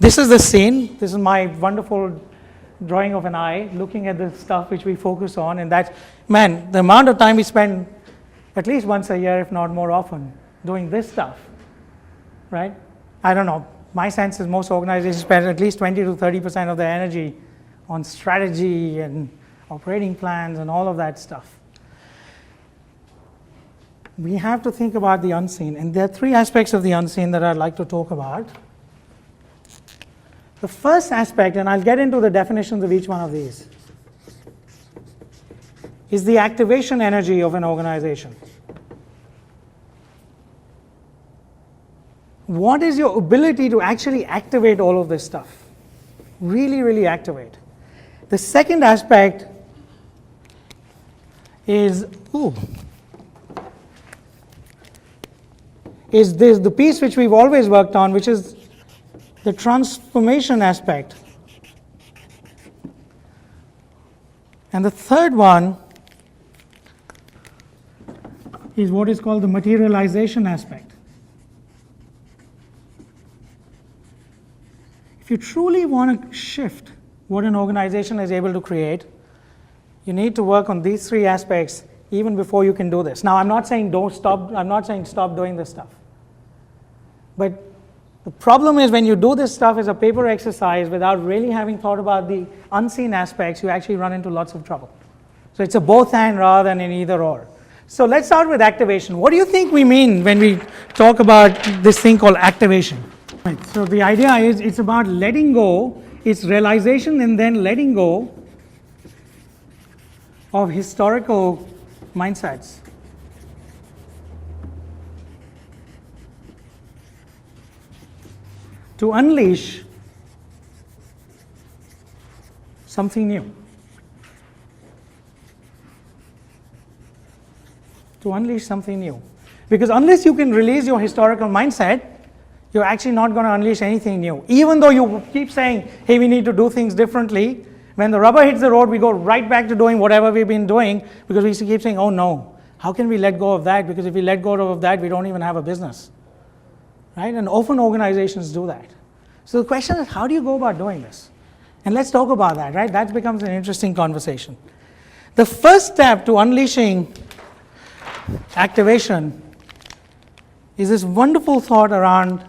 this is the scene. This is my wonderful drawing of an eye, looking at the stuff which we focus on, and that's, man, the amount of time we spend at least once a year, if not more often, doing this stuff, right? I don't know. My sense is most organizations spend at least 20 to 30% of their energy on strategy and operating plans and all of that stuff. We have to think about the unseen, and there are three aspects of the unseen that I'd like to talk about. The first aspect, and I'll get into the definitions of each one of these, is the activation energy of an organization. What is your ability to actually activate all of this stuff? Really, really activate. The second aspect is, this the piece which we've always worked on, which is the transformation aspect. And the third one is what is called the materialization aspect. If you truly want to shift what an organization is able to create, you need to work on these three aspects even before you can do this. Now, I'm not saying don't stop, I'm not saying stop doing this stuff. But the problem is when you do this stuff as a paper exercise without really having thought about the unseen aspects, you actually run into lots of trouble. So it's a both and rather than an either or. So let's start with activation. What do you think we mean when we talk about this thing called activation? Right. So the idea is it's about letting go, it's realization and then letting go of historical mindsets. To unleash something new. To unleash something new. Because unless you can release your historical mindset, you're actually not going to unleash anything new. Even though you keep saying, hey, we need to do things differently, when the rubber hits the road, we go right back to doing whatever we've been doing because we keep saying, oh no, how can we let go of that? Because if we let go of that, we don't even have a business. Right? And often organizations do that. So the question is, how do you go about doing this? And let's talk about that, right? That becomes an interesting conversation. The first step to unleashing activation is this wonderful thought around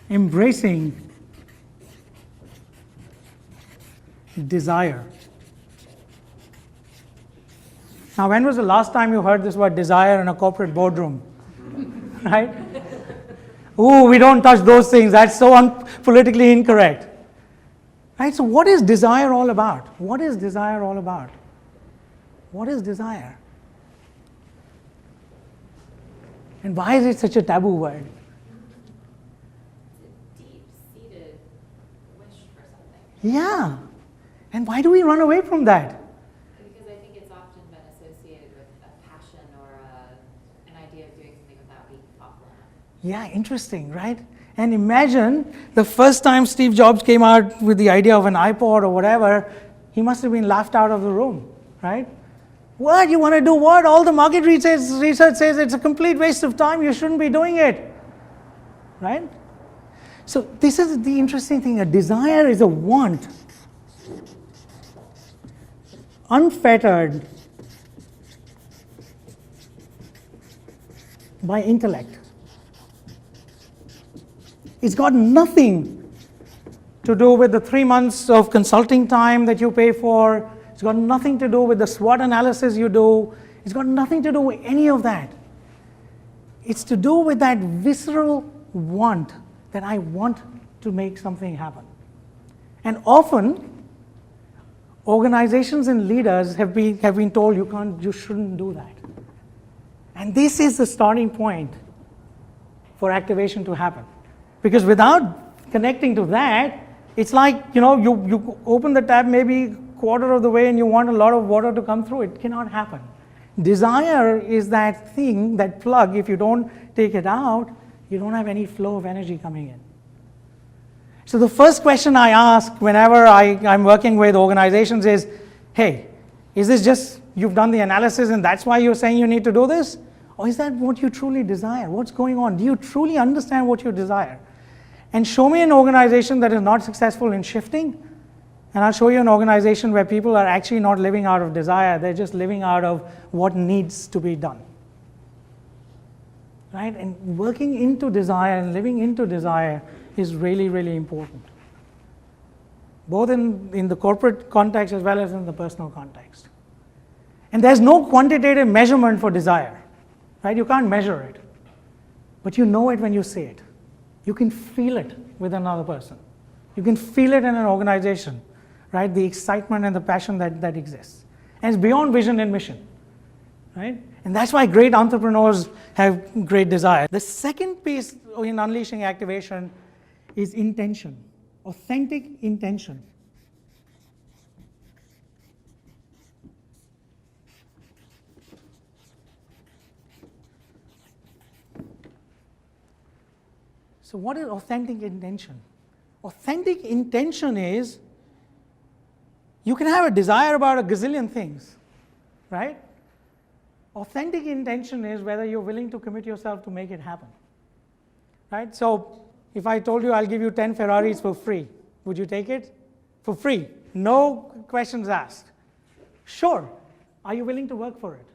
embracing desire. Now, when was the last time you heard this word desire in a corporate boardroom? Right? Ooh, we don't touch those things. That's so politically incorrect. Right? So what is desire all about? What is desire all about? What is desire? And why is it such a taboo word? It's a deep-seated wish for something. Yeah. And why do we run away from that? Because I think it's often been associated with a passion or an idea of doing something without being thoughtful enough. Yeah, interesting, right? And imagine the first time Steve Jobs came out with the idea of an iPod or whatever, he must have been laughed out of the room, right? What, you want to do what? All the market research says it's a complete waste of time, you shouldn't be doing it, right? So this is the interesting thing, a desire is a want, unfettered by intellect. It's got nothing to do with the 3 months of consulting time that you pay for. It's got nothing to do with the SWOT analysis you do. It's got nothing to do with any of that. It's to do with that visceral want that I want to make something happen. And often, organizations and leaders have been told you shouldn't do that. And this is the starting point for activation to happen. Because without connecting to that, it's like, you open the tap maybe quarter of the way and you want a lot of water to come through. It cannot happen. Desire is that thing, that plug. If you don't take it out, you don't have any flow of energy coming in. So the first question I ask whenever I'm working with organizations is, hey, is this just you've done the analysis and that's why you're saying you need to do this? Or is that what you truly desire? What's going on? Do you truly understand what you desire? And show me an organization that is not successful in shifting, and I'll show you an organization where people are actually not living out of desire, they're just living out of what needs to be done. Right? And working into desire and living into desire is really, really important, both in the corporate context as well as in the personal context. And there's no quantitative measurement for desire, right? You can't measure it, but you know it when you see it. You can feel it with another person. You can feel it in an organization, right? The excitement and the passion that exists. And it's beyond vision and mission, right? And that's why great entrepreneurs have great desire. The second piece in unleashing activation is intention, authentic intention. So what is authentic intention? Authentic intention is, you can have a desire about a gazillion things, right? Authentic intention is whether you're willing to commit yourself to make it happen, right? So if I told you I'll give you 10 Ferraris for free, would you take it? For free, no questions asked. Sure. Are you willing to work for it?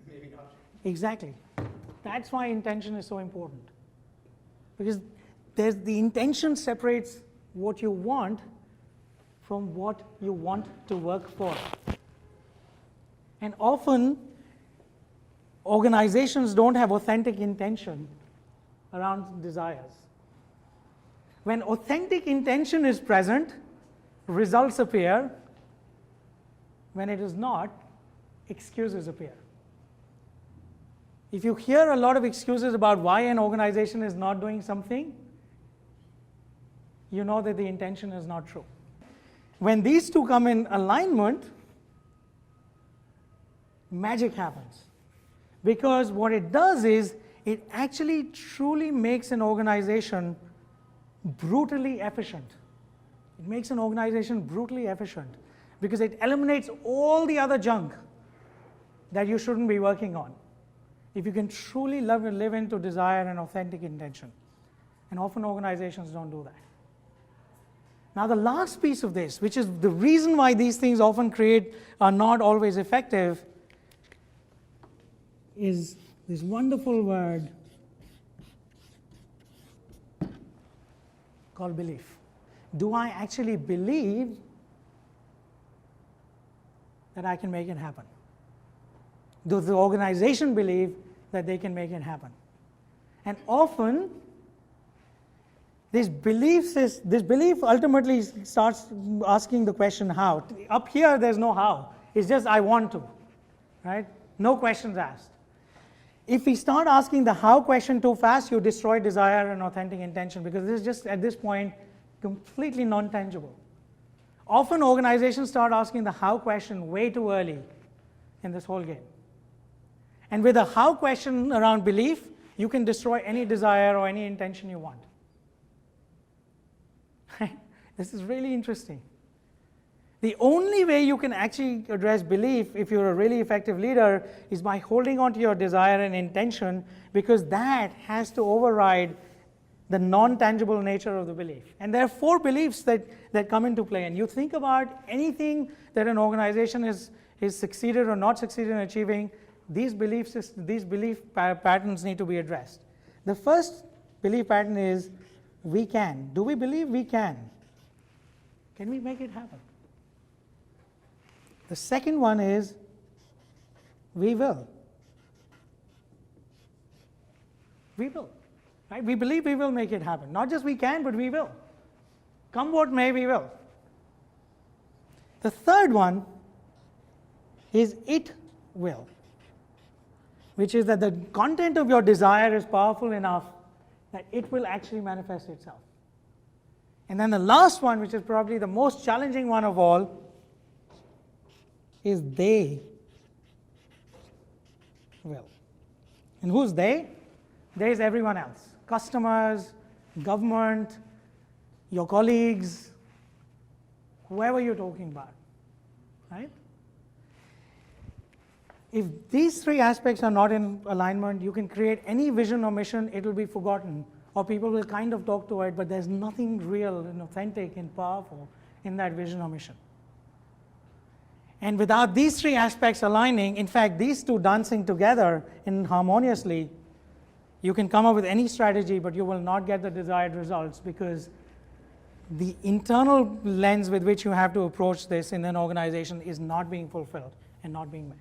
Maybe not. Exactly. That's why intention is so important. Because the intention separates what you want from what you want to work for. And often, organizations don't have authentic intention around desires. When authentic intention is present, results appear. When it is not, excuses appear. If you hear a lot of excuses about why an organization is not doing something, you know that the intention is not true. When these two come in alignment, magic happens. Because what it does is, it actually truly makes an organization brutally efficient. It makes an organization brutally efficient because it eliminates all the other junk that you shouldn't be working on. If you can truly live into desire and authentic intention. And often organizations don't do that. Now the last piece of this, which is the reason why these things often are not always effective, is this wonderful word called belief. Do I actually believe that I can make it happen? Does the organization believe that they can make it happen? And often, this belief ultimately starts asking the question how. Up here, there's no how. It's just I want to, right? No questions asked. If we start asking the how question too fast, you destroy desire and authentic intention, because this is just, at this point, completely non-tangible. Often organizations start asking the how question way too early in this whole game. And with a how question around belief, you can destroy any desire or any intention you want. This is really interesting. The only way you can actually address belief, if you're a really effective leader, is by holding on to your desire and intention, because that has to override the non-tangible nature of the belief. And there are 4 beliefs that come into play. And you think about anything that an organization is succeeded or not succeeded in achieving, these belief patterns need to be addressed. The first belief pattern is, we can. Do we believe we can? Can we make it happen? The second one is, we will. We will. Right? We believe we will make it happen. Not just we can, but we will. Come what may, we will. The third one is, it will, which is that the content of your desire is powerful enough that it will actually manifest itself. And then the last one, which is probably the most challenging one of all, is they will. And who's they? They is everyone else. Customers, government, your colleagues, whoever you're talking about, right? If these three aspects are not in alignment, you can create any vision or mission, it will be forgotten, or people will kind of talk to it, but there's nothing real and authentic and powerful in that vision or mission. And without these three aspects aligning, in fact, these two dancing together harmoniously, you can come up with any strategy, but you will not get the desired results because the internal lens with which you have to approach this in an organization is not being fulfilled and not being met.